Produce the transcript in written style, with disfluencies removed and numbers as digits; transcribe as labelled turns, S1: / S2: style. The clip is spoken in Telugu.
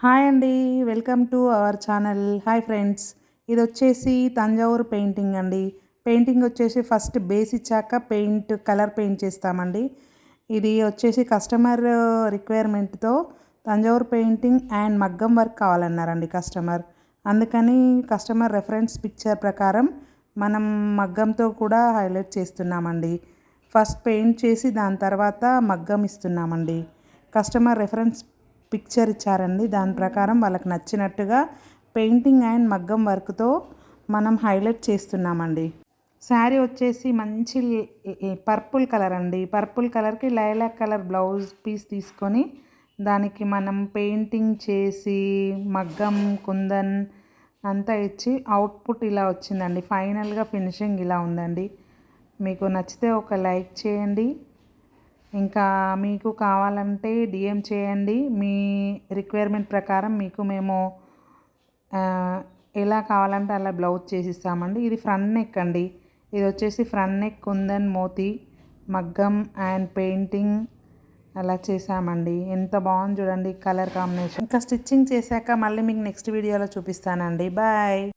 S1: హాయ్ అండి. Welcome to our channel. Hi friends. ఇది వచ్చేసి తంజావూరు పెయింటింగ్ అండి. పెయింటింగ్ వచ్చేసి ఫస్ట్ బేస్ ఇచ్చాక కలర్ పెయింట్ చేస్తామండి. ఇది వచ్చేసి కస్టమర్ రిక్వైర్మెంట్తో తంజావూరు పెయింటింగ్ అండ్ మగ్గం వర్క్ కావాలన్నారండి కస్టమర్. అందుకని కస్టమర్ రెఫరెన్స్ పిక్చర్ ప్రకారం మనం మగ్గంతో కూడా హైలైట్ చేస్తున్నామండి. ఫస్ట్ పెయింట్ చేసి దాని తర్వాత మగ్గం ఇస్తున్నామండి. కస్టమర్ రెఫరెన్స్ పిక్చర్ ఇచ్చారండి. దాని ప్రకారం వాళ్ళకి నచ్చినట్టుగా పెయింటింగ్ అండ్ మగ్గం వర్క్తో మనం హైలైట్ చేస్తున్నామండి. శారీ వచ్చేసి మంచి పర్పుల్ కలర్ అండి. పర్పుల్ కలర్కి లైలాక్ కలర్ బ్లౌజ్ పీస్ తీసుకొని దానికి మనం పెయింటింగ్ చేసి మగ్గం కుందన్ అంతా ఇచ్చి అవుట్పుట్ ఇలా వచ్చిందండి. ఫైనల్గా ఫినిషింగ్ ఇలా ఉందండి. మీకు నచ్చితే ఒక లైక్ చేయండి. ఇంకా మీకు కావాలంటే డిఎం చేయండి. మీ రిక్వైర్మెంట్ ప్రకారం మీకు మేము ఎలా కావాలంటే అలా బ్లౌజ్ చేసిస్తామండి. ఇది ఫ్రంట్ నెక్ అండి. ఇది వచ్చేసి ఫ్రంట్ నెక్ కుందన్ మోతీ మగ్గం అండ్ పెయింటింగ్ అలా చేసామండి. ఎంత బాగుంది చూడండి కలర్ కాంబినేషన్. ఇంకా స్టిచ్చింగ్ చేశాక మళ్ళీ మీకు నెక్స్ట్ వీడియోలో చూపిస్తానండి. బాయ్.